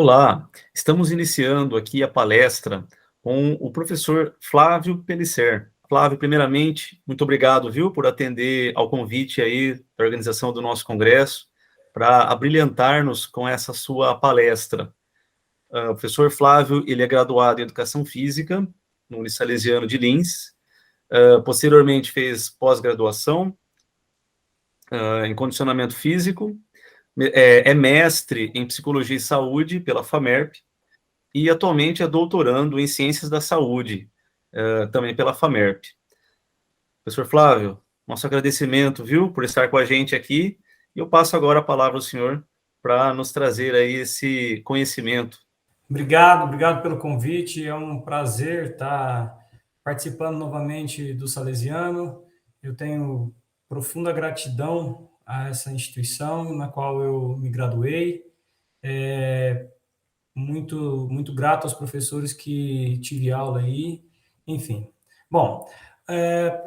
Olá, estamos iniciando aqui a palestra com o professor Flávio Pellicer. Flávio, primeiramente, muito obrigado, viu, por atender ao convite aí da organização do nosso congresso para abrilhantar-nos com essa sua palestra. O professor Flávio, ele é graduado em Educação Física no Unisalesiano de Lins, posteriormente fez pós-graduação em Condicionamento Físico, é mestre em Psicologia e Saúde pela FAMERP, e atualmente é doutorando em Ciências da Saúde, também pela FAMERP. Professor Flávio, nosso agradecimento, viu, por estar com a gente aqui, e eu passo agora a palavra ao senhor para nos trazer aí esse conhecimento. Obrigado pelo convite, é um prazer estar participando novamente do Salesiano. Eu tenho profunda gratidão a essa instituição na qual eu me graduei. Muito grato aos professores que tive aula aí, enfim. Bom,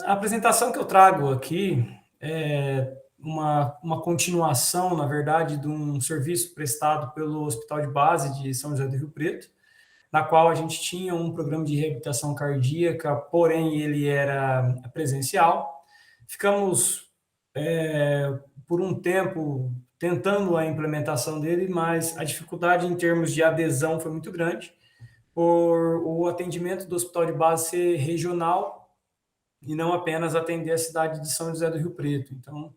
a apresentação que eu trago aqui é uma continuação, na verdade, de um serviço prestado pelo Hospital de Base de São José do Rio Preto, na qual a gente tinha um programa de reabilitação cardíaca, porém ele era presencial. Ficamos por um tempo tentando a implementação dele, mas a dificuldade em termos de adesão foi muito grande, por o atendimento do Hospital de Base ser regional e não apenas atender a cidade de São José do Rio Preto. Então,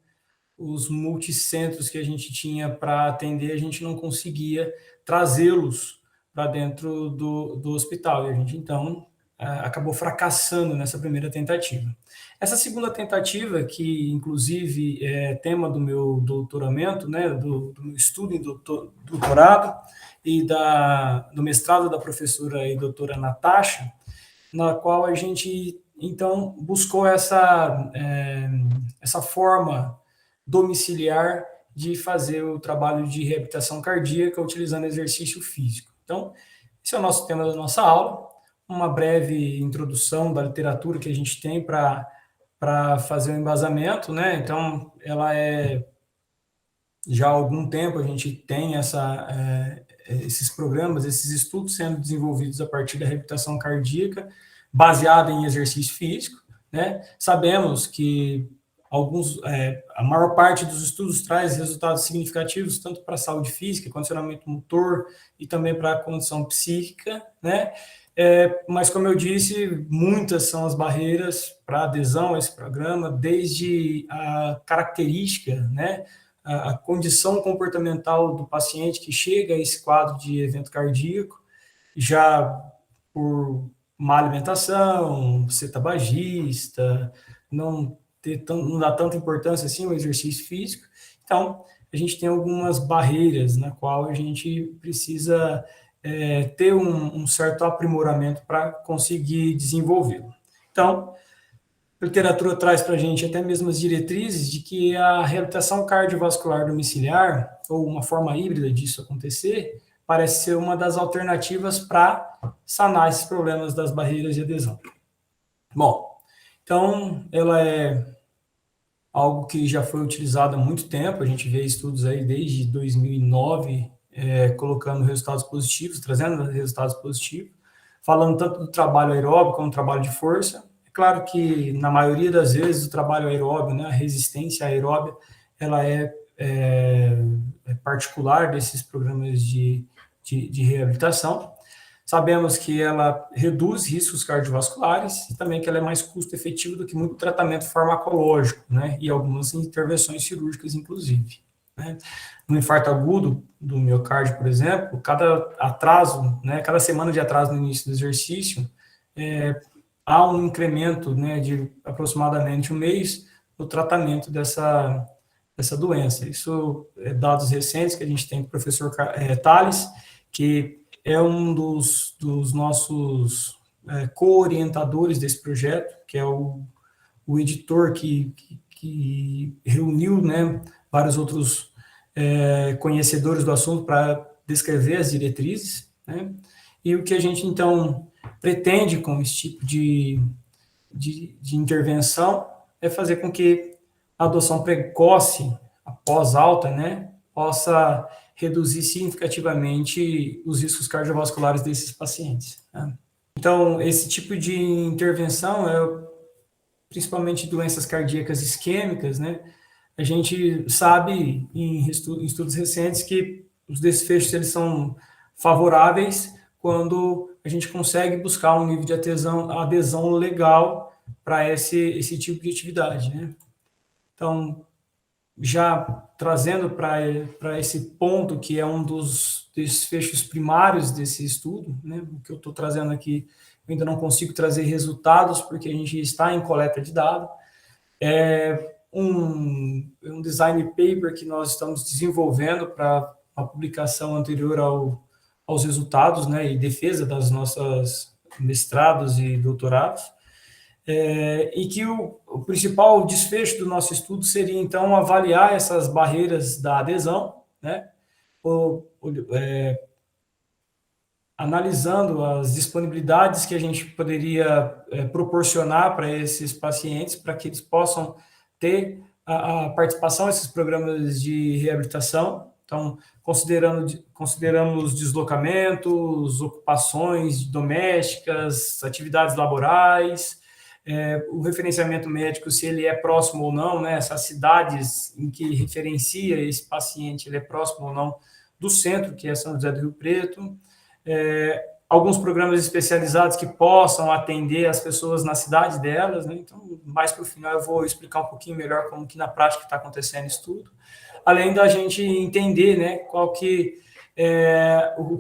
os multicentros que a gente tinha para atender, a gente não conseguia trazê-los para dentro do hospital. E a gente, então, acabou fracassando nessa primeira tentativa. Essa segunda tentativa, que inclusive é tema do meu doutoramento, né, do meu estudo em doutorado e do mestrado da professora e doutora Natasha, na qual a gente, então, buscou essa forma domiciliar de fazer o trabalho de reabilitação cardíaca utilizando exercício físico. Então, esse é o nosso tema da nossa aula, uma breve introdução da literatura que a gente tem para fazer o embasamento, né? Então, ela já há algum tempo a gente tem esses programas, esses estudos sendo desenvolvidos a partir da reabilitação cardíaca, baseada em exercício físico, né? Sabemos que a maior parte dos estudos traz resultados significativos tanto para a saúde física, condicionamento motor e também para a condição psíquica, né? Mas, como eu disse, muitas são as barreiras para adesão a esse programa, desde a característica, né? A condição comportamental do paciente que chega a esse quadro de evento cardíaco, já por má alimentação, ser tabagista, não dá tanta importância assim ao exercício físico. Então, a gente tem algumas barreiras na qual a gente precisa ter um certo aprimoramento para conseguir desenvolvê-lo. Então, a literatura traz para a gente até mesmo as diretrizes de que a reabilitação cardiovascular domiciliar, ou uma forma híbrida disso acontecer, parece ser uma das alternativas para sanar esses problemas das barreiras de adesão. Bom, então, ela é algo que já foi utilizado há muito tempo, a gente vê estudos aí desde 2009, colocando resultados positivos, trazendo resultados positivos, falando tanto do trabalho aeróbico como do trabalho de força. É claro que, na maioria das vezes, o trabalho aeróbio, né, a resistência aeróbia, ela é particular desses programas de reabilitação. Sabemos que ela reduz riscos cardiovasculares e também que ela é mais custo-efetiva do que muito tratamento farmacológico, né? E algumas intervenções cirúrgicas, inclusive, né? No infarto agudo do miocárdio, por exemplo, cada atraso, né, cada semana de atraso no início do exercício, há um incremento, né, de aproximadamente um mês no tratamento dessa doença. Isso é dados recentes que a gente tem do professor Tales, que é um dos nossos co-orientadores desse projeto, que é o editor que reuniu, né, vários outros conhecedores do assunto para descrever as diretrizes, né? E o que a gente, então, pretende com esse tipo de intervenção é fazer com que a adoção precoce, após alta, né, possa reduzir significativamente os riscos cardiovasculares desses pacientes, né? Então, esse tipo de intervenção principalmente doenças cardíacas isquêmicas, né? A gente sabe em estudos recentes que os desfechos eles são favoráveis quando a gente consegue buscar um nível de adesão legal para esse tipo de atividade, né? Então, já trazendo para esse ponto que é um dos desfechos primários desse estudo, né? O que eu estou trazendo aqui, eu ainda não consigo trazer resultados porque a gente está em coleta de dados. É um design paper que nós estamos desenvolvendo para a publicação anterior aos resultados, né, e defesa das nossas mestrados e doutorados, e que o principal desfecho do nosso estudo seria, então, avaliar essas barreiras da adesão, né, analisando as disponibilidades que a gente poderia proporcionar para esses pacientes, para que eles possam ter a participação nesses programas de reabilitação. Então, consideramos deslocamentos, ocupações domésticas, atividades laborais, o referenciamento médico, se ele é próximo ou não, né, essas cidades em que referencia esse paciente, ele é próximo ou não do centro, que é São José do Rio Preto, alguns programas especializados que possam atender as pessoas na cidade delas, né? Então, mais para o final eu vou explicar um pouquinho melhor como que na prática está acontecendo isso tudo, além da gente entender, né,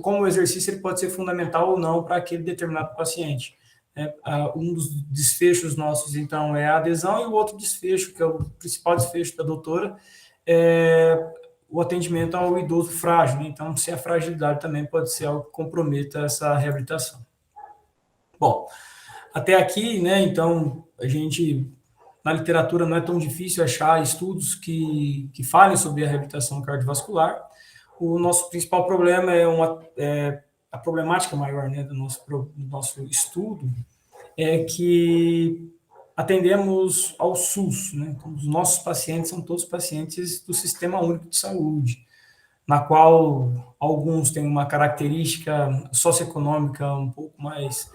como o exercício ele pode ser fundamental ou não para aquele determinado paciente. Um dos desfechos nossos, então, é a adesão, e o outro desfecho, que é o principal desfecho da doutora, o atendimento ao idoso frágil, né? Então, se a fragilidade também pode ser algo que comprometa essa reabilitação. Bom, até aqui, né, então, na literatura não é tão difícil achar estudos que falem sobre a reabilitação cardiovascular. O nosso principal problema a problemática maior, né, do nosso estudo é que atendemos ao SUS, né? Então, os nossos pacientes são todos pacientes do Sistema Único de Saúde, na qual alguns têm uma característica socioeconômica um pouco mais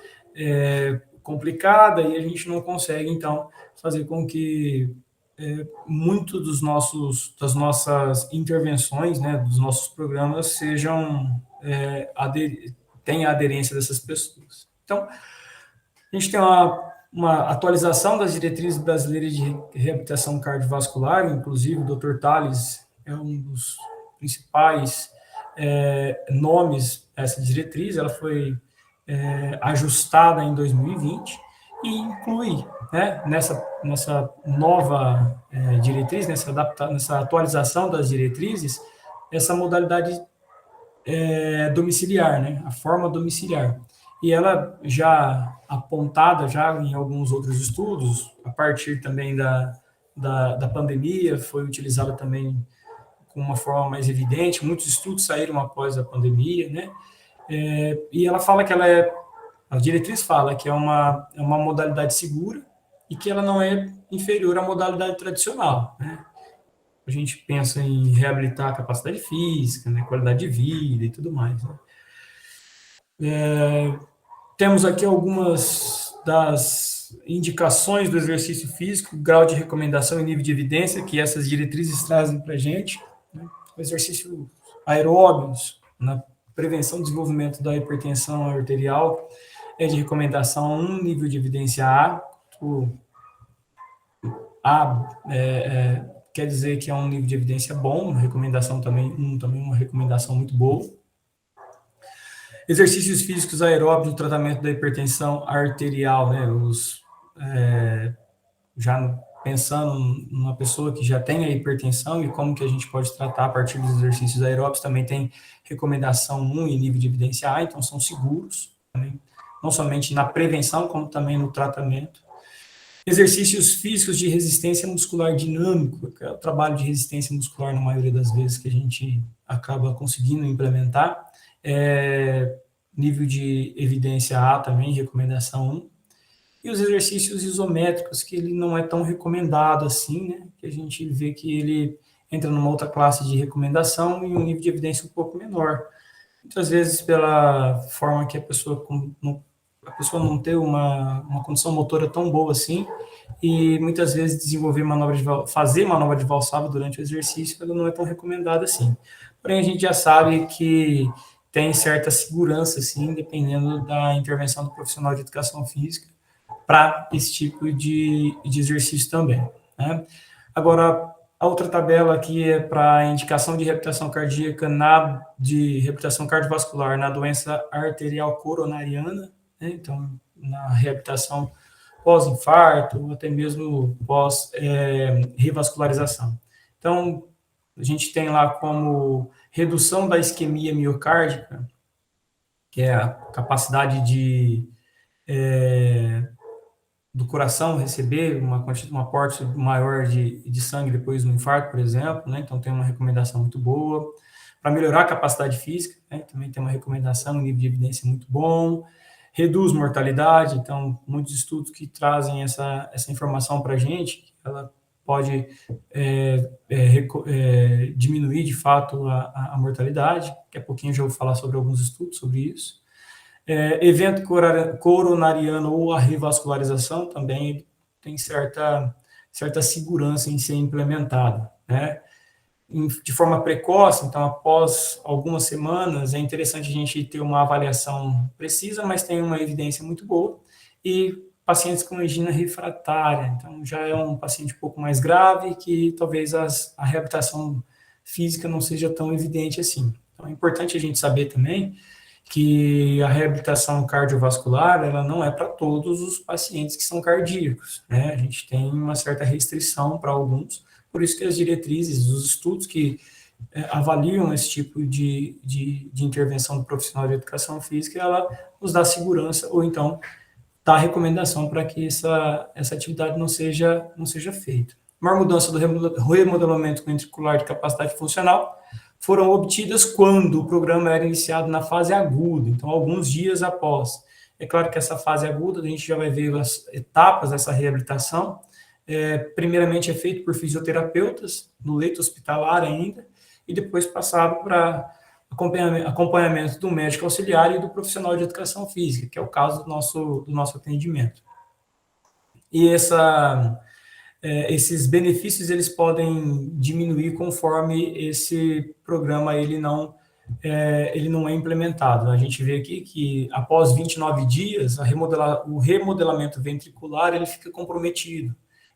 complicada, e a gente não consegue, então, fazer com que muito das nossas intervenções, né, dos nossos programas, tenha aderência dessas pessoas. Então, a gente tem uma atualização das diretrizes brasileiras de reabilitação cardiovascular, inclusive o Dr. Tales é um dos principais nomes dessa diretriz. Ela foi ajustada em 2020 e inclui, né, nessa nova diretriz, nessa atualização das diretrizes, essa modalidade domiciliar, né, a forma domiciliar. E ela já apontada já em alguns outros estudos, a partir também da pandemia, foi utilizada também com uma forma mais evidente, muitos estudos saíram após a pandemia, né? E ela fala que a diretriz fala que é uma modalidade segura e que ela não é inferior à modalidade tradicional, né? A gente pensa em reabilitar a capacidade física, né, qualidade de vida e tudo mais, né? Temos aqui algumas das indicações do exercício físico, grau de recomendação e nível de evidência que essas diretrizes trazem para a gente, né? O exercício aeróbios na prevenção e desenvolvimento da hipertensão arterial é de recomendação 1, nível de evidência A. Quer dizer que é um nível de evidência bom, recomendação também uma recomendação muito boa. Exercícios físicos aeróbicos no tratamento da hipertensão arterial, né? Já pensando numa pessoa que já tem a hipertensão e como que a gente pode tratar a partir dos exercícios aeróbicos, também tem recomendação 1 e nível de evidência A, então são seguros, também, não somente na prevenção, como também no tratamento. Exercícios físicos de resistência muscular dinâmico, que é o trabalho de resistência muscular, na maioria das vezes, que a gente acaba conseguindo implementar. Nível de evidência A também, recomendação 1. E os exercícios isométricos, que ele não é tão recomendado assim, né? Que a gente vê que ele entra numa outra classe de recomendação e um nível de evidência um pouco menor. Muitas vezes pela forma que a pessoa não ter uma condição motora tão boa assim, e muitas vezes fazer manobra de valsalva durante o exercício, ela não é tão recomendada assim. Porém, a gente já sabe que tem certa segurança, assim, dependendo da intervenção do profissional de educação física para esse tipo de exercício também, né? Agora, a outra tabela aqui é para indicação de reabilitação cardíaca de reabilitação cardiovascular na doença arterial coronariana, né? Então, na reabilitação pós-infarto, ou até mesmo pós-revascularização. Então, a gente tem lá como redução da isquemia miocárdica, que é a capacidade do coração receber um aporte maior de sangue depois do infarto, por exemplo, né? Então tem uma recomendação muito boa. Para melhorar a capacidade física, né? Também tem uma recomendação, um nível de evidência muito bom. Reduz mortalidade, então muitos estudos que trazem essa informação para a gente, ela pode diminuir de fato a mortalidade. Daqui a pouquinho eu já vou falar sobre alguns estudos sobre isso. Evento coronariano ou a revascularização também tem certa segurança em ser implementado, né? De forma precoce, então após algumas semanas, é interessante a gente ter uma avaliação precisa, mas tem uma evidência muito boa, e pacientes com angina refratária, então já é um paciente um pouco mais grave, que talvez a reabilitação física não seja tão evidente assim. Então é importante a gente saber também que a reabilitação cardiovascular, ela não é para todos os pacientes que são cardíacos, né? A gente tem uma certa restrição para alguns, por isso que as diretrizes, os estudos que avaliam esse tipo de intervenção do profissional de educação física, ela nos dá segurança, ou então dá recomendação para que essa atividade não seja feita. Maior mudança do remodelamento ventricular de capacidade funcional foram obtidas quando o programa era iniciado na fase aguda, então alguns dias após. É claro que essa fase aguda, a gente já vai ver as etapas dessa reabilitação. Primeiramente é feito por fisioterapeutas, no leito hospitalar ainda, e depois passado para acompanhamento do médico auxiliar e do profissional de educação física, que é o caso do nosso atendimento. E esses benefícios eles podem diminuir conforme esse programa ele não é implementado. A gente vê aqui que após 29 dias, o remodelamento ventricular ele fica comprometido.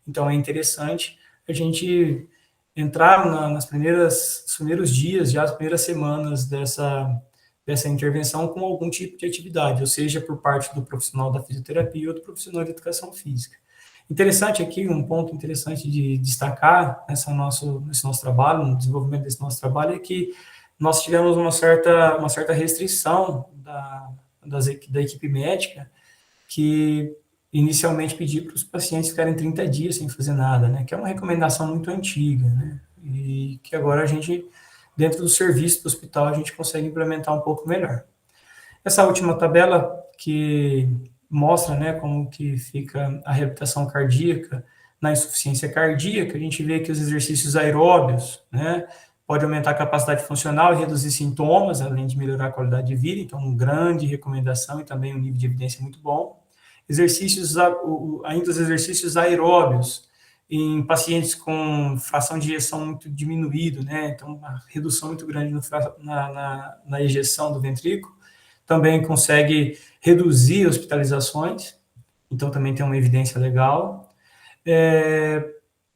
Então é interessante a gente entrar nos primeiros dias, já as primeiras semanas dessa intervenção com algum tipo de atividade, ou seja, por parte do profissional da fisioterapia ou do profissional de educação física. Interessante aqui, um ponto interessante de destacar nesse nosso trabalho, no desenvolvimento desse nosso trabalho, é que nós tivemos uma certa restrição da equipe médica, que inicialmente pedia para os pacientes ficarem 30 dias sem fazer nada, né? Que é uma recomendação muito antiga, né? E que agora a gente, dentro do serviço do hospital, a gente consegue implementar um pouco melhor. Essa última tabela que mostra, né, como que fica a reabilitação cardíaca na insuficiência cardíaca, a gente vê que os exercícios aeróbios, né, pode aumentar a capacidade funcional e reduzir sintomas, além de melhorar a qualidade de vida, então, uma grande recomendação e também um nível de evidência muito bom. Ainda os exercícios aeróbios em pacientes com fração de ejeção muito diminuído, né, então, uma redução muito grande na ejeção do ventrículo, também consegue reduzir hospitalizações, então também tem uma evidência legal.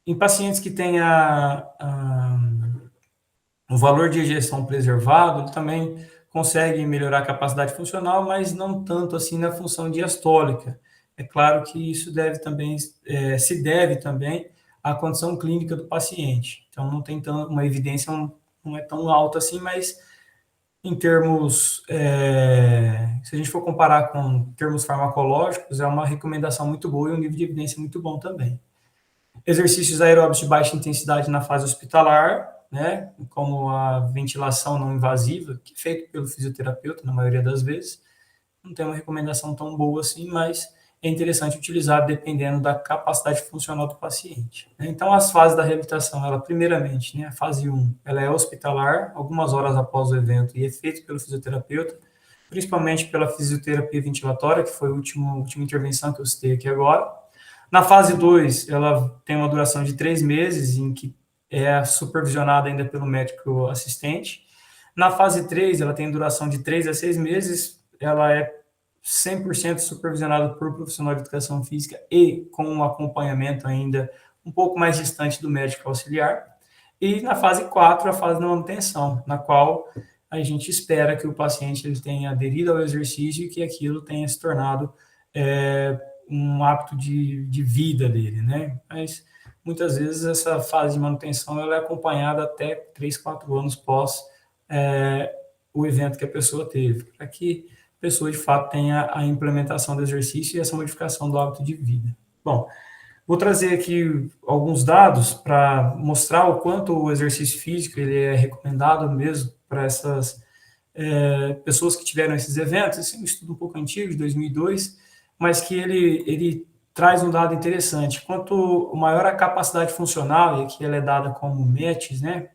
Em pacientes que têm o valor de ejeção preservado, ele também consegue melhorar a capacidade funcional, mas não tanto assim na função diastólica. É claro que isso se deve também à condição clínica do paciente. Então, não tem uma evidência não é tão alta assim, mas em termos, se a gente for comparar com termos farmacológicos, é uma recomendação muito boa e um nível de evidência muito bom também. Exercícios aeróbicos de baixa intensidade na fase hospitalar, né, como a ventilação não invasiva, que é feito pelo fisioterapeuta na maioria das vezes, não tem uma recomendação tão boa assim, mas é interessante utilizar dependendo da capacidade funcional do paciente. Então, as fases da reabilitação, ela primeiramente, né, a fase 1, ela é hospitalar, algumas horas após o evento, e é feito pelo fisioterapeuta, principalmente pela fisioterapia ventilatória, que foi a última intervenção que eu citei aqui agora. Na fase 2, ela tem uma duração de 3 meses, em que é supervisionada ainda pelo médico assistente. Na fase 3, ela tem duração de 3 a 6 meses, ela é 100% supervisionado por profissional de educação física e com um acompanhamento ainda um pouco mais distante do médico auxiliar. E na fase 4, a fase de manutenção, na qual a gente espera que o paciente ele tenha aderido ao exercício e que aquilo tenha se tornado um hábito de vida dele, né? Mas muitas vezes essa fase de manutenção ela é acompanhada até 3, 4 anos pós o evento que a pessoa teve, para que a pessoa, de fato, tenha a implementação do exercício e essa modificação do hábito de vida. Bom, vou trazer aqui alguns dados para mostrar o quanto o exercício físico ele é recomendado mesmo para essas pessoas que tiveram esses eventos. Esse é um estudo um pouco antigo, de 2002, mas que ele traz um dado interessante. Quanto maior a capacidade funcional, e aqui ela é dada como METs, né,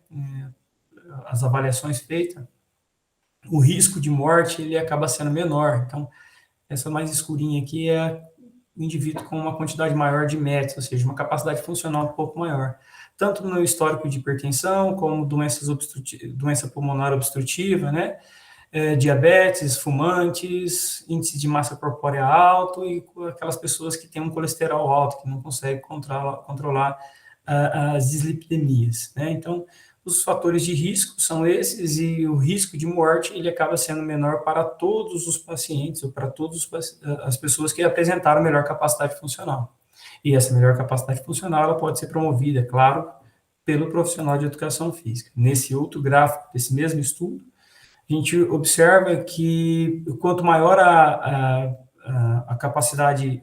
as avaliações feitas, o risco de morte ele acaba sendo menor. Então, essa mais escurinha aqui é o indivíduo com uma quantidade maior de METs, ou seja, uma capacidade funcional um pouco maior. Tanto no histórico de hipertensão, como doença pulmonar obstrutiva, né? Diabetes, fumantes, índice de massa corpórea alto e aquelas pessoas que têm um colesterol alto, que não conseguem controlar as dislipidemias, né? Então, os fatores de risco são esses e o risco de morte ele acaba sendo menor para todos os pacientes ou para todas as pessoas que apresentaram melhor capacidade funcional. E essa melhor capacidade funcional ela pode ser promovida, é claro, pelo profissional de educação física. Nesse outro gráfico desse mesmo estudo, a gente observa que quanto maior a capacidade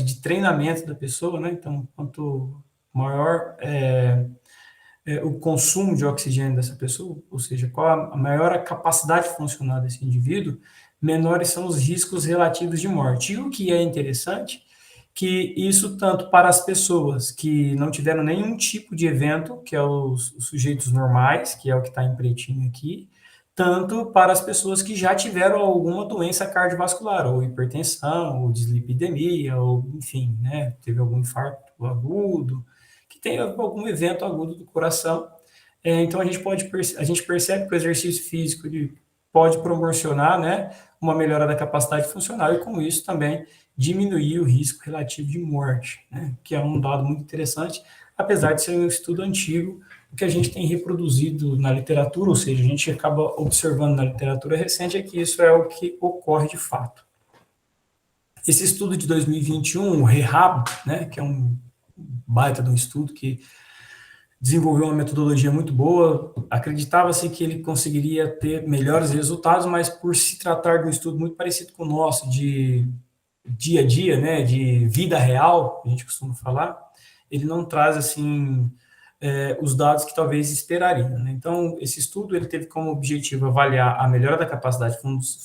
de treinamento da pessoa, né? Então, quanto maior o consumo de oxigênio dessa pessoa, ou seja, qual a maior a capacidade funcional desse indivíduo, menores são os riscos relativos de morte. E o que é interessante, que isso tanto para as pessoas que não tiveram nenhum tipo de evento, que é os sujeitos normais, que é o que está em pretinho aqui, tanto para as pessoas que já tiveram alguma doença cardiovascular, ou hipertensão, ou dislipidemia, ou enfim, né, teve algum infarto agudo, que tem algum evento agudo do coração. Então a gente percebe que o exercício físico ele pode proporcionar, né, uma melhora da capacidade funcional e com isso também diminuir o risco relativo de morte, né, que é um dado muito interessante, apesar de ser um estudo antigo, o que a gente tem reproduzido na literatura, ou seja, a gente acaba observando na literatura recente é que isso é o que ocorre de fato. Esse estudo de 2021, o REHAB, né, que é um baita de um estudo que desenvolveu uma metodologia muito boa, acreditava-se que ele conseguiria ter melhores resultados, mas por se tratar de um estudo muito parecido com o nosso, de dia a dia, né, de vida real, a gente costuma falar, ele não traz, assim, os dados que talvez esperariam, né? Então, esse estudo ele teve como objetivo avaliar a melhora da capacidade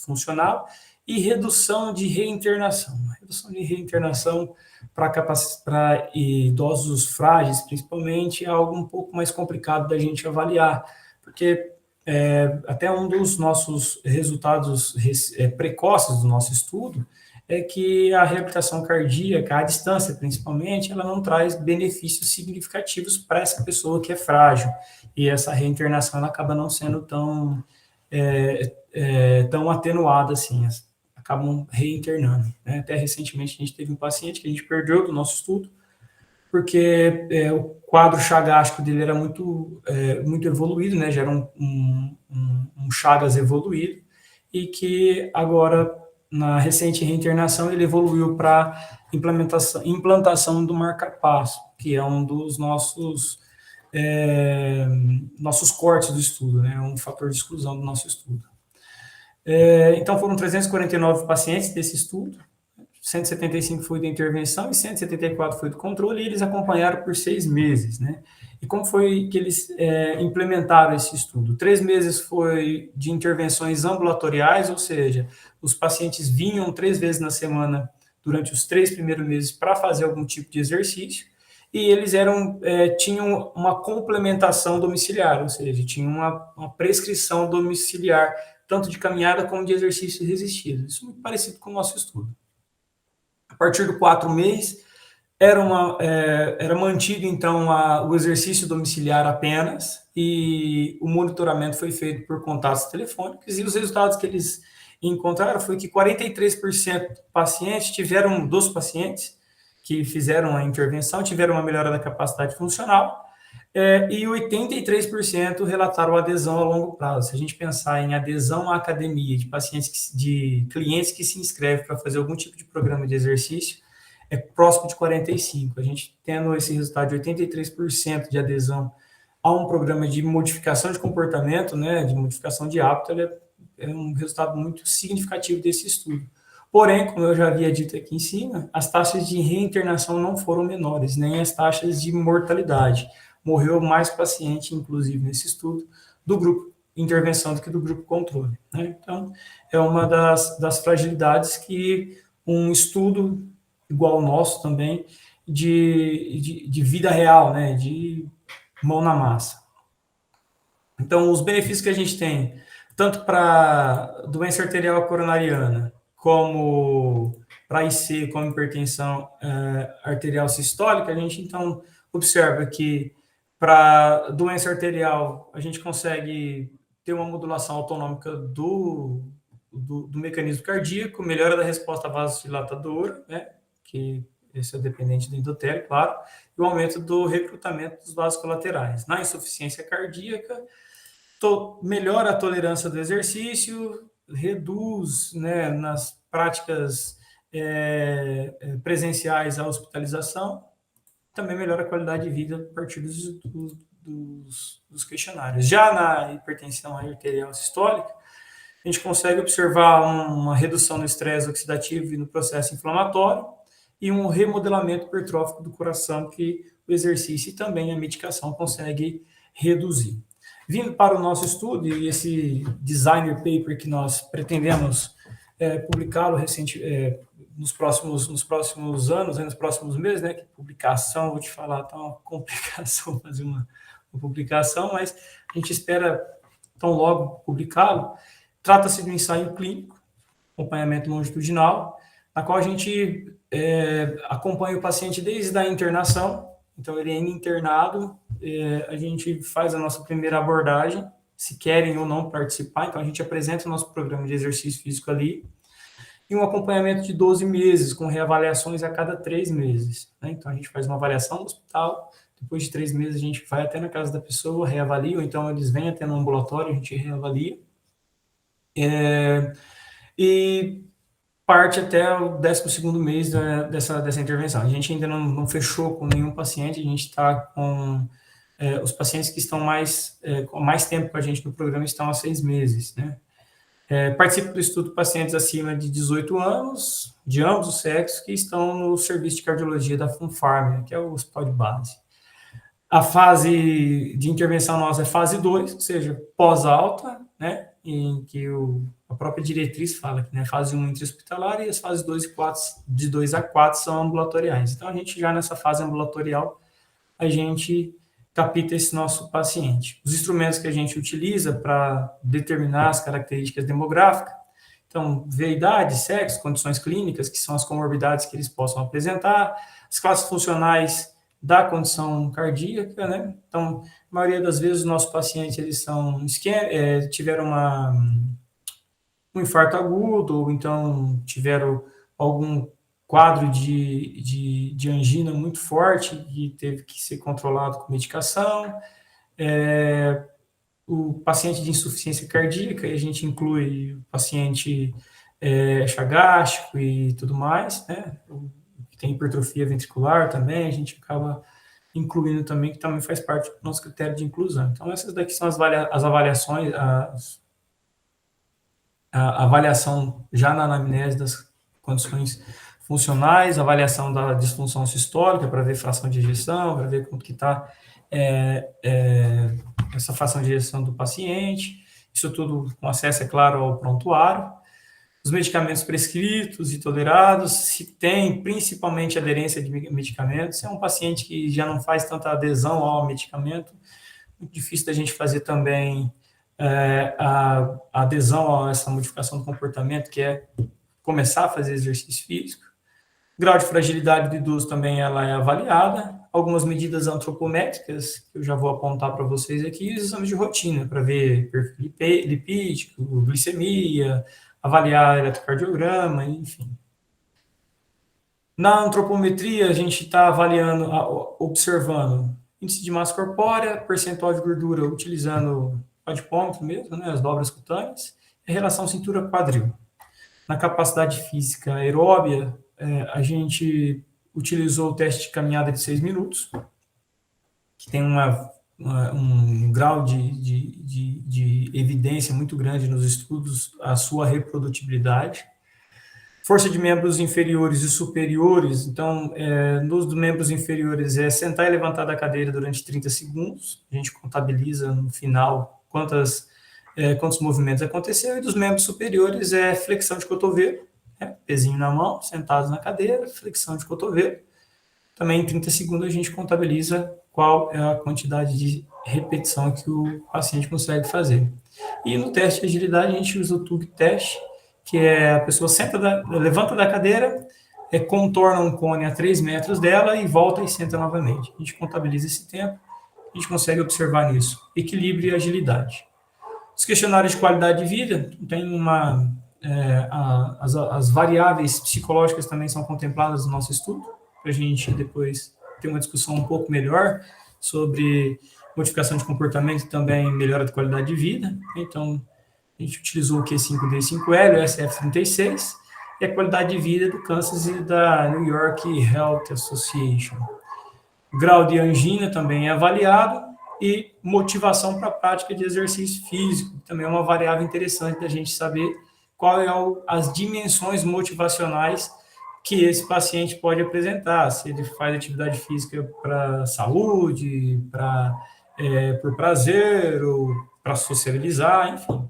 funcional e redução de reinternação. Redução de reinternação para idosos frágeis, principalmente, é algo um pouco mais complicado da gente avaliar, porque até um dos nossos resultados precoces do nosso estudo é que a reabilitação cardíaca, à distância principalmente, ela não traz benefícios significativos para essa pessoa que é frágil, e essa reinternação ela acaba não sendo tão atenuada assim, acabam reinternando, né? Até recentemente a gente teve um paciente que a gente perdeu do nosso estudo, porque o quadro chagástico dele era muito evoluído, né? Já era um Chagas evoluído, e que agora, na recente reinternação, ele evoluiu para implantação do marca-passo, que é um dos nossos cortes do estudo, né? Um fator de exclusão do nosso estudo. Então, foram 349 pacientes desse estudo, 175 foi de intervenção e 174 foi do controle, e eles acompanharam por 6 meses, né? E como foi que eles implementaram esse estudo? 3 meses foi de intervenções ambulatoriais, ou seja, os pacientes vinham 3 vezes na semana durante os 3 primeiros meses para fazer algum tipo de exercício, e eles tinham uma complementação domiciliar, ou seja, tinham uma prescrição domiciliar, tanto de caminhada como de exercício resistido. Isso é muito parecido com o nosso estudo. A partir do 4º mês, era mantido, então, o exercício domiciliar apenas, e o monitoramento foi feito por contatos telefônicos, e os resultados que eles encontraram foi que 43% dos pacientes que fizeram a intervenção tiveram uma melhora da capacidade funcional, e 83% relataram adesão a longo prazo. Se a gente pensar em adesão à academia de clientes que se inscrevem para fazer algum tipo de programa de exercício, é próximo de 45%. A gente tendo esse resultado de 83% de adesão a um programa de modificação de comportamento, né, de modificação de hábito, é um resultado muito significativo desse estudo. Porém, como eu já havia dito aqui em cima, as taxas de reinternação não foram menores, nem as taxas de mortalidade. Morreu mais paciente, inclusive, nesse estudo, do grupo intervenção do que do grupo controle, né? Então, é uma das fragilidades que um estudo igual ao nosso também, de vida real, né, de mão na massa. Então, os benefícios que a gente tem, tanto para doença arterial coronariana, como para IC, como hipertensão arterial sistólica, a gente, então, observa que para doença arterial, a gente consegue ter uma modulação autonômica do mecanismo cardíaco, melhora da resposta vasodilatadora, né, que isso é dependente do endotélio, claro, e o aumento do recrutamento dos vasos colaterais. Na insuficiência cardíaca, melhora a tolerância do exercício, reduz, né, nas práticas presenciais a hospitalização, também melhora a qualidade de vida a partir dos questionários. Já na hipertensão arterial sistólica, a gente consegue observar uma redução no estresse oxidativo e no processo inflamatório e um remodelamento hipertrófico do coração que o exercício e também a medicação consegue reduzir. Vindo para o nosso estudo e esse designer paper que nós pretendemos publicá-lo nos próximos anos, nos próximos meses, né? Que publicação, vou te falar, tá uma complicação fazer uma publicação, mas a gente espera tão logo publicá-lo. Trata-se de um ensaio clínico, acompanhamento longitudinal, na qual a gente acompanha o paciente desde a internação. Então, ele é internado, a gente faz a nossa primeira abordagem, se querem ou não participar, então a gente apresenta o nosso programa de exercício físico ali, e um acompanhamento de 12 meses, com reavaliações a cada 3 meses. Né? Então, a gente faz uma avaliação no hospital, depois de 3 meses a gente vai até na casa da pessoa, reavalia, ou então eles vêm até no ambulatório, a gente reavalia, e parte até o 12º mês dessa intervenção. A gente ainda não fechou com nenhum paciente, a gente está com os pacientes que estão com mais tempo com a gente no programa estão há 6 meses, né? Participa do estudo pacientes acima de 18 anos, de ambos os sexos, que estão no serviço de cardiologia da Funfarm, que é o hospital de base. A fase de intervenção nossa é fase 2, ou seja, pós-alta, né, em que a própria diretriz fala que, né, fase 1 intra-hospitalar e as fases 2 e 4, de 2 a 4 são ambulatoriais. Então, a gente já nessa fase ambulatorial, a gente capta esse nosso paciente. Os instrumentos que a gente utiliza para determinar as características demográficas, então, ver idade, sexo, condições clínicas, que são as comorbidades que eles possam apresentar, as classes funcionais da condição cardíaca, né? Então, a maioria das vezes, os nossos pacientes, eles tiveram um infarto agudo, ou então tiveram algum quadro de angina muito forte e teve que ser controlado com medicação. O paciente de insuficiência cardíaca, e a gente inclui o paciente chagástico e tudo mais, né? Que tem hipertrofia ventricular também, a gente acaba incluindo também, que também faz parte do nosso critério de inclusão. Então, essas daqui são as avaliações, a avaliação já na anamnese das condições funcionais, avaliação da disfunção sistólica para ver fração de ejeção, para ver como que está essa fração de ejeção do paciente, isso tudo com acesso, é claro, ao prontuário. os medicamentos prescritos e tolerados, se tem principalmente aderência de medicamentos. Se é um paciente que já não faz tanta adesão ao medicamento, muito difícil da gente fazer também a adesão a essa modificação do comportamento, que é começar a fazer exercício físico. O grau de fragilidade do idoso também ela é avaliada. Algumas medidas antropométricas, que eu já vou apontar para vocês aqui, os exames de rotina, para ver perfil lipídico, glicemia, avaliar eletrocardiograma, enfim. Na antropometria, a gente está avaliando, observando índice de massa corpórea, percentual de gordura, utilizando o adipômetro mesmo, né, as dobras cutâneas, e a relação cintura-quadril. Na capacidade física aeróbia, a gente utilizou o teste de caminhada de 6 minutos, que tem um grau de evidência muito grande nos estudos, a sua reprodutibilidade. Força de membros inferiores e superiores, então, nos membros inferiores é sentar e levantar da cadeira durante 30 segundos, a gente contabiliza no final quantos movimentos aconteceram, e dos membros superiores é flexão de cotovelo, pezinho na mão, sentados na cadeira, flexão de cotovelo. Também em 30 segundos a gente contabiliza qual é a quantidade de repetição que o paciente consegue fazer. E no teste de agilidade a gente usa o TUG teste, que é a pessoa levanta da cadeira, contorna um cone a 3 metros dela e volta e senta novamente. A gente contabiliza esse tempo, a gente consegue observar nisso equilíbrio e agilidade. Os questionários de qualidade de vida, tem as variáveis psicológicas também são contempladas no nosso estudo, para a gente depois ter uma discussão um pouco melhor sobre modificação de comportamento e também melhora de qualidade de vida. Então, a gente utilizou o Q5D5L, o SF36, e a qualidade de vida do Kansas e da New York Health Association. O grau de angina também é avaliado, e motivação para a prática de exercício físico, também é uma variável interessante da gente saber qual é as dimensões motivacionais que esse paciente pode apresentar, se ele faz atividade física para saúde, por prazer, ou para socializar, enfim.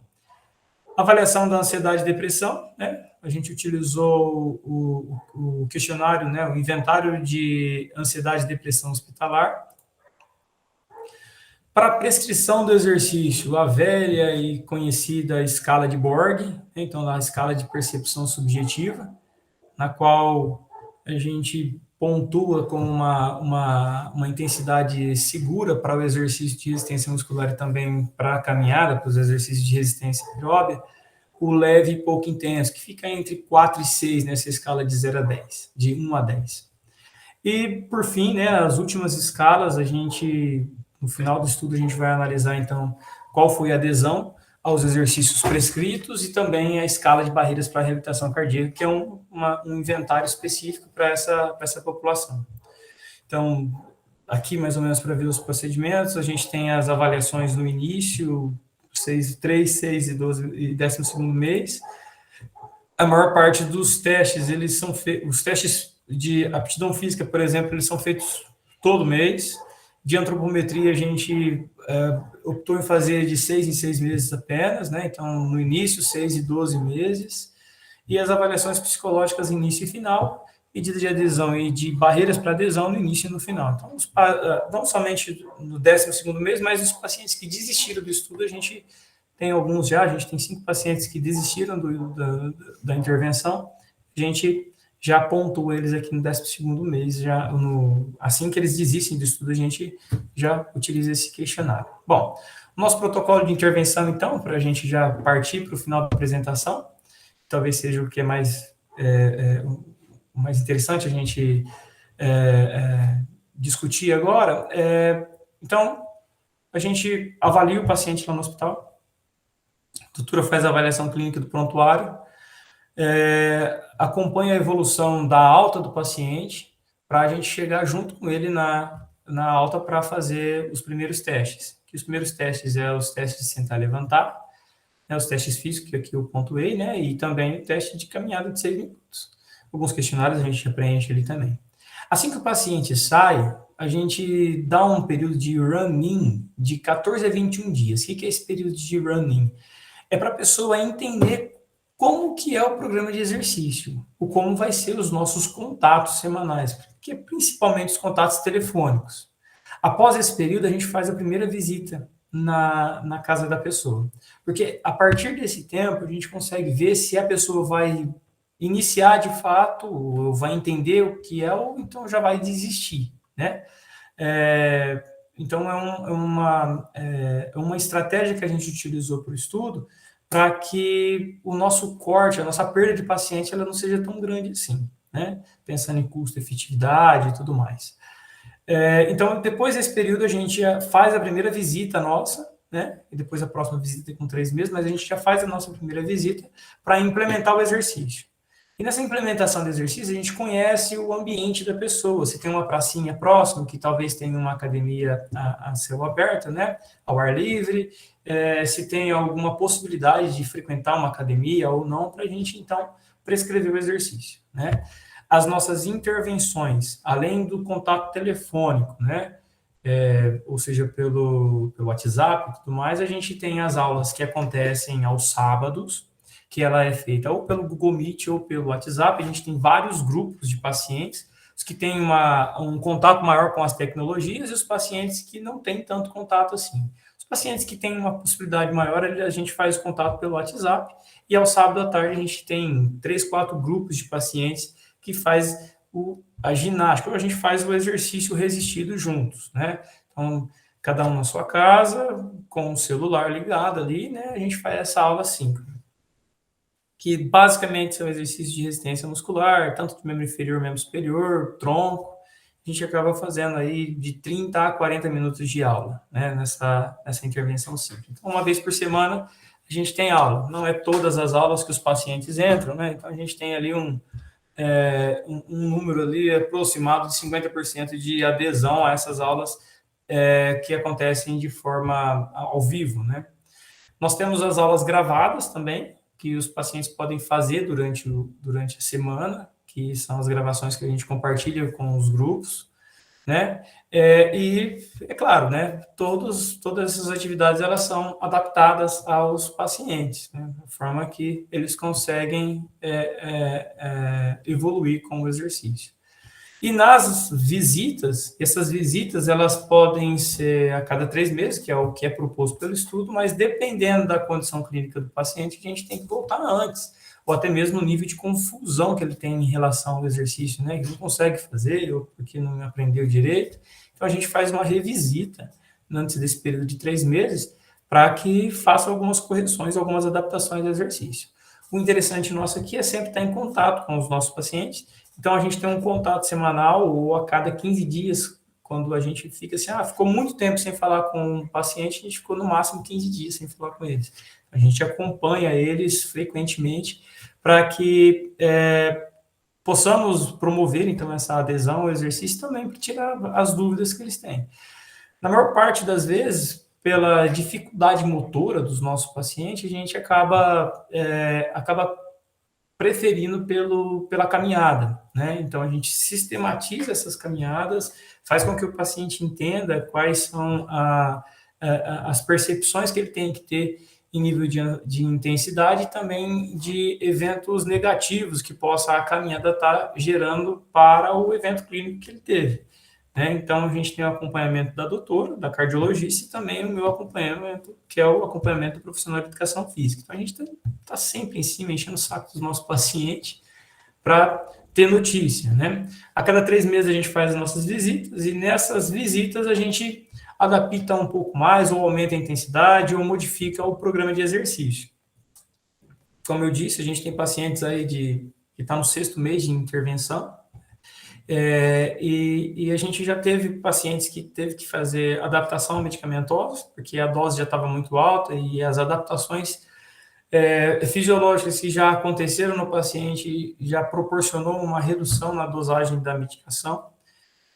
Avaliação da ansiedade e depressão, né? A gente utilizou o questionário, né? O inventário de ansiedade e depressão hospitalar. Para a prescrição do exercício, a velha e conhecida escala de Borg, então a escala de percepção subjetiva, na qual a gente pontua com uma intensidade segura para o exercício de resistência muscular e também para a caminhada, para os exercícios de resistência aeróbica, o leve e pouco intenso, que fica entre 4 e 6 nessa escala de 0 a 10, de 1 a 10. E, por fim, né, as últimas escalas, no final do estudo, a gente vai analisar, então, qual foi a adesão aos exercícios prescritos e também a escala de barreiras para a reabilitação cardíaca, que é um inventário específico para essa população. Então, aqui, mais ou menos, para ver os procedimentos, a gente tem as avaliações no início, 3, 6 e 12º mês. A maior parte dos testes, eles são os testes de aptidão física, por exemplo, eles são feitos todo mês. De antropometria, a gente optou em fazer de 6 em 6 meses apenas, né? Então, no início, 6 e 12 meses. E as avaliações psicológicas, início e final, medida de adesão e de barreiras para adesão no início e no final. Então, não somente no 12º mês, mas os pacientes que desistiram do estudo, a gente tem alguns já, a gente tem 5 pacientes que desistiram da intervenção, a gente já pontua eles aqui no 12º mês, assim que eles desistem do estudo, a gente já utiliza esse questionário. Bom, o nosso protocolo de intervenção, então, para a gente já partir para o final da apresentação, talvez seja o que é mais interessante a gente discutir agora. Então, a gente avalia o paciente lá no hospital, a doutora faz a avaliação clínica do prontuário, acompanha a evolução da alta do paciente para a gente chegar junto com ele na alta para fazer os primeiros testes. Que os primeiros testes os testes de sentar e levantar, né, os testes físicos, que aqui eu pontuei, né, e também o teste de caminhada de 6 minutos. Alguns questionários a gente já preenche ali também. Assim que o paciente sai, a gente dá um período de run-in de 14 a 21 dias. O que é esse período de run-in? É para a pessoa entender como que é o programa de exercício, o como vai ser os nossos contatos semanais, que é principalmente os contatos telefônicos. Após esse período, a gente faz a primeira visita na casa da pessoa, porque a partir desse tempo a gente consegue ver se a pessoa vai iniciar de fato, ou vai entender o que é, ou então já vai desistir, né? Então, é uma estratégia que a gente utilizou para o estudo para que o nosso corte, a nossa perda de paciente, ela não seja tão grande assim, né? Pensando em custo, efetividade e tudo mais. Então, depois desse período, a gente faz a primeira visita nossa, né? E depois a próxima visita com 3 meses, mas a gente já faz a nossa primeira visita para implementar o exercício. E nessa implementação do exercício, a gente conhece o ambiente da pessoa. Se tem uma pracinha próxima, que talvez tenha uma academia a céu aberto, né, ao ar livre, se tem alguma possibilidade de frequentar uma academia ou não, para a gente, então, prescrever o exercício, né. As nossas intervenções, além do contato telefônico, né, ou seja, pelo WhatsApp e tudo mais, a gente tem as aulas que acontecem aos sábados, que ela é feita ou pelo Google Meet ou pelo WhatsApp. A gente tem vários grupos de pacientes, os que têm um contato maior com as tecnologias e os pacientes que não têm tanto contato assim. Os pacientes que têm uma possibilidade maior, a gente faz contato pelo WhatsApp, e ao sábado à tarde a gente tem 3, 4 grupos de pacientes que faz a ginástica, ou a gente faz o exercício resistido juntos, né? Então, cada um na sua casa, com o celular ligado ali, né? A gente faz essa aula síncrona, que basicamente são exercícios de resistência muscular, tanto do membro inferior, membro superior, tronco. A gente acaba fazendo aí de 30 a 40 minutos de aula, né, nessa intervenção simples. Então, uma vez por semana, a gente tem aula. Não é todas as aulas que os pacientes entram, né? Então, a gente tem ali um número ali aproximado de 50% de adesão a essas aulas que acontecem de forma ao vivo, né? Nós temos as aulas gravadas também, que os pacientes podem fazer durante a semana, que são as gravações que a gente compartilha com os grupos, né? E, é claro, né, todas essas atividades, elas são adaptadas aos pacientes, né, de forma que eles conseguem evoluir com o exercício. E nas visitas, essas visitas elas podem ser a cada 3 meses, que é o que é proposto pelo estudo, mas dependendo da condição clínica do paciente, a gente tem que voltar antes, ou até mesmo o nível de confusão que ele tem em relação ao exercício, né? Que não consegue fazer, ou porque não aprendeu direito. Então, a gente faz uma revisita antes desse período de 3 meses, para que faça algumas correções, algumas adaptações do exercício. O interessante nosso aqui é sempre estar em contato com os nossos pacientes. Então, a gente tem um contato semanal ou a cada 15 dias, quando a gente fica assim, ficou muito tempo sem falar com o paciente, a gente ficou no máximo 15 dias sem falar com eles. A gente acompanha eles frequentemente para que possamos promover, então, essa adesão ao exercício também para tirar as dúvidas que eles têm. Na maior parte das vezes, pela dificuldade motora dos nossos pacientes, a gente acaba preferindo pela caminhada, né? Então, a gente sistematiza essas caminhadas, faz com que o paciente entenda quais são as percepções que ele tem que ter em nível de intensidade e também de eventos negativos que possa a caminhada estar gerando para o evento clínico que ele teve, né? Então, a gente tem o acompanhamento da doutora, da cardiologista, e também o meu acompanhamento, que é o acompanhamento do profissional de educação física. Então, a gente está sempre em cima, enchendo o saco dos nossos pacientes para ter notícia, né? A cada 3 meses a gente faz as nossas visitas, e nessas visitas a gente adapta um pouco mais, ou aumenta a intensidade, ou modifica o programa de exercício. Como eu disse, a gente tem pacientes aí que está no 6º mês de intervenção, e a gente já teve pacientes que teve que fazer adaptação medicamentosa, porque a dose já estava muito alta, e as adaptações fisiológicas que já aconteceram no paciente já proporcionou uma redução na dosagem da medicação.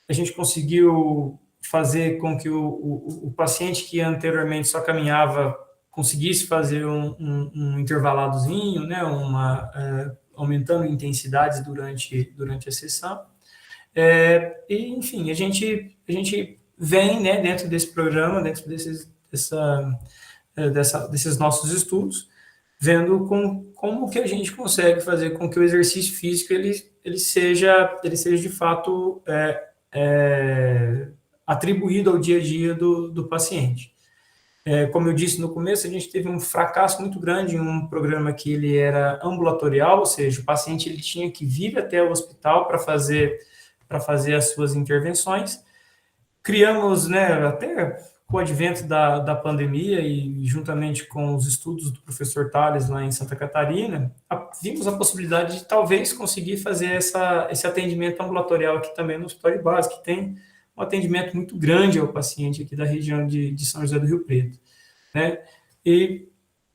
A gente conseguiu fazer com que o paciente que anteriormente só caminhava conseguisse fazer um intervaladozinho, né, aumentando intensidades durante a sessão. E, enfim, a gente vem, né, dentro desse programa, dentro desses nossos estudos, vendo como que a gente consegue fazer com que o exercício físico ele seja de fato atribuído ao dia a dia do paciente. Como eu disse no começo, a gente teve um fracasso muito grande em um programa que ele era ambulatorial, ou seja, o paciente ele tinha que vir até o hospital para fazer as suas intervenções. Criamos, né, até com o advento da pandemia e juntamente com os estudos do professor Tales lá em Santa Catarina, vimos a possibilidade de talvez conseguir fazer esse atendimento ambulatorial aqui também no Hospital de Base, que tem um atendimento muito grande ao paciente aqui da região de São José do Rio Preto, né? E,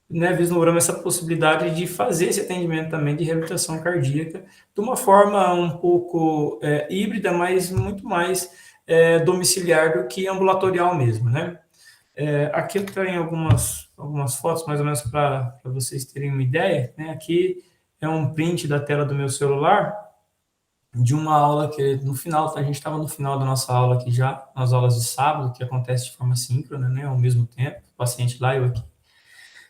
né, vislumbramos essa possibilidade de fazer esse atendimento também de reabilitação cardíaca de uma forma um pouco híbrida, mas muito mais domiciliar do que ambulatorial mesmo, né? Aqui eu tenho algumas fotos, mais ou menos, para vocês terem uma ideia, né? Aqui é um print da tela do meu celular, de uma aula que no final, a gente estava no final da nossa aula aqui já, nas aulas de sábado, que acontece de forma síncrona, né, ao mesmo tempo, o paciente lá e eu aqui.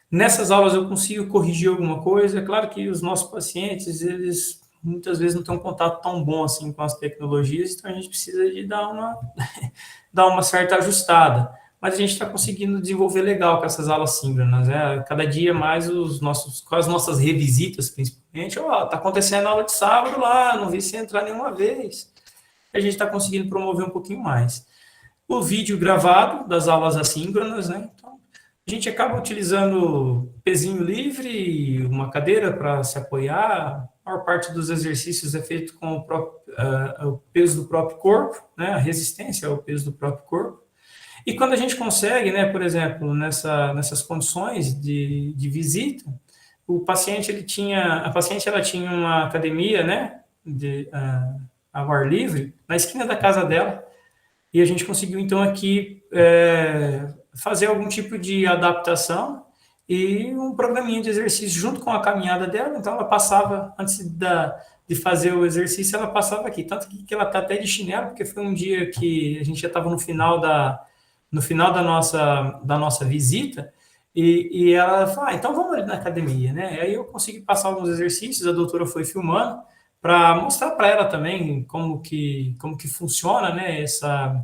Nessas aulas eu consigo corrigir alguma coisa, é claro que os nossos pacientes, eles muitas vezes não têm um contato tão bom assim com as tecnologias, então a gente precisa de dar uma certa ajustada, mas a gente está conseguindo desenvolver legal com essas aulas síncronas, né? Cada dia mais com as nossas revisitas, principalmente, está acontecendo aula de sábado lá, não vi você entrar nenhuma vez. A gente está conseguindo promover um pouquinho mais. O vídeo gravado das aulas assíncronas, né? Então, a gente acaba utilizando pezinho livre, uma cadeira para se apoiar. A maior parte dos exercícios é feito com o peso do próprio corpo, né? A resistência ao peso do próprio corpo. E quando a gente consegue, né, por exemplo, nessas condições de visita, a paciente ela tinha uma academia, né, ao ar livre, na esquina da casa dela, e a gente conseguiu, então, aqui fazer algum tipo de adaptação e um programinha de exercício junto com a caminhada dela. Então, ela passava, antes de fazer o exercício, ela passava aqui. Tanto que ela está até de chinelo, porque foi um dia que a gente já estava no final da nossa visita, e ela falou, então vamos ali na academia, né? Aí eu consegui passar alguns exercícios, a doutora foi filmando, para mostrar para ela também como que funciona, né, essa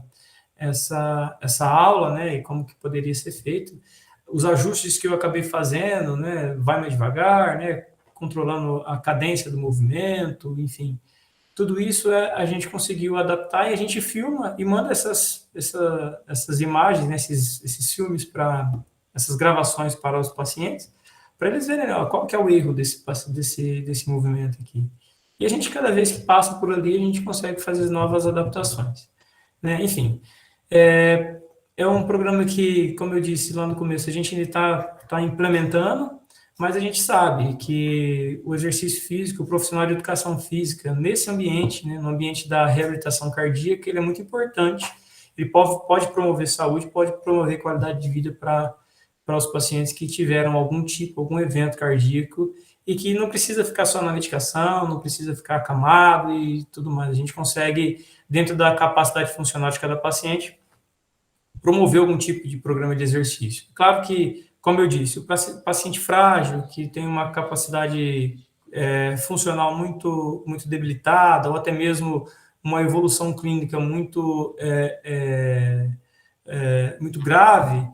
aula, né, e como que poderia ser feito. Os ajustes que eu acabei fazendo, né, vai mais devagar, né, controlando a cadência do movimento, enfim. Tudo isso a gente conseguiu adaptar e a gente filma e manda essas imagens, né, esses filmes, essas gravações para os pacientes, para eles verem, ó, qual que é o erro desse movimento aqui. E a gente, cada vez que passa por ali, a gente consegue fazer novas adaptações, né? Enfim, é um programa que, como eu disse lá no começo, a gente ainda está implementando, mas a gente sabe que o exercício físico, o profissional de educação física, nesse ambiente, né, no ambiente da reabilitação cardíaca, ele é muito importante. Ele pode promover saúde, pode promover qualidade de vida para os pacientes que tiveram algum evento cardíaco e que não precisa ficar só na medicação, não precisa ficar acamado e tudo mais. A gente consegue, dentro da capacidade funcional de cada paciente, promover algum tipo de programa de exercício. Claro que, como eu disse, o paciente frágil, que tem uma capacidade funcional muito, muito debilitada, ou até mesmo uma evolução clínica muito grave,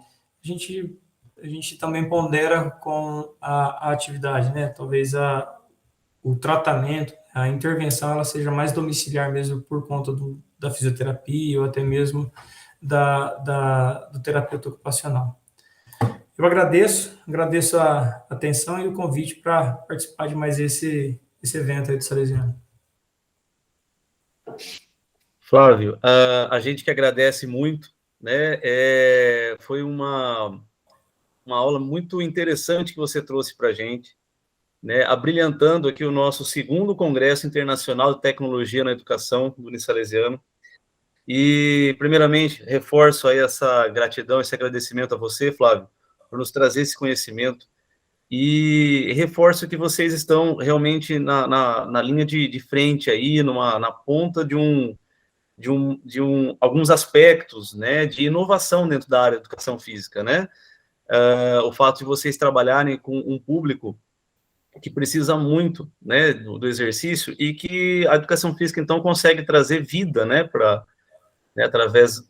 a gente também pondera com a atividade, né? Talvez o tratamento, a intervenção, ela seja mais domiciliar mesmo por conta da fisioterapia ou até mesmo do terapeuta ocupacional. Eu agradeço a atenção e o convite para participar de mais esse evento aí do Salesiano. Flávio, a gente que agradece muito, né? Foi uma aula muito interessante que você trouxe para a gente, né? Abrilhantando aqui o nosso segundo Congresso Internacional de Tecnologia na Educação do Unisalesiano. E, primeiramente, reforço aí essa gratidão, esse agradecimento a você, Flávio, por nos trazer esse conhecimento. E reforço que vocês estão realmente na linha de frente aí, na ponta de alguns aspectos, né, de inovação dentro da área de educação física, né? o fato de vocês trabalharem com um público que precisa muito, né, do exercício, e que a educação física, então, consegue trazer vida, né, né, através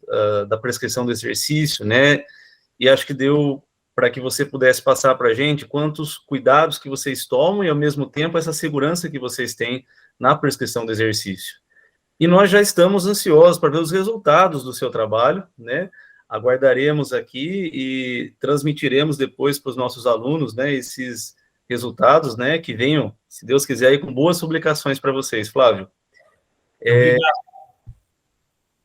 da prescrição do exercício, né, e acho que deu para que você pudesse passar para a gente quantos cuidados que vocês tomam e, ao mesmo tempo, essa segurança que vocês têm na prescrição do exercício. E nós já estamos ansiosos para ver os resultados do seu trabalho, né? Aguardaremos aqui e transmitiremos depois para os nossos alunos, né, esses resultados, né, que venham, se Deus quiser, aí com boas publicações para vocês, Flávio. Obrigado.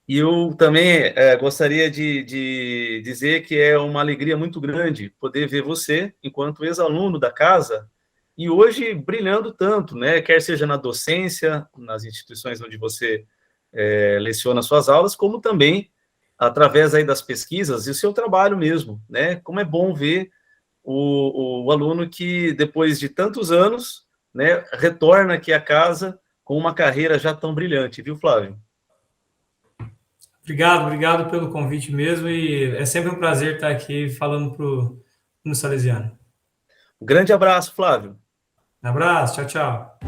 E eu também gostaria de dizer que é uma alegria muito grande poder ver você, enquanto ex-aluno da casa, e hoje brilhando tanto, né? Quer seja na docência, nas instituições onde você leciona suas aulas, como também através aí das pesquisas e o seu trabalho mesmo, né? Como é bom ver o aluno que, depois de tantos anos, né, retorna aqui à casa com uma carreira já tão brilhante, viu, Flávio? Obrigado pelo convite mesmo, e é sempre um prazer estar aqui falando no Salesiano. Um grande abraço, Flávio. Um abraço, tchau, tchau.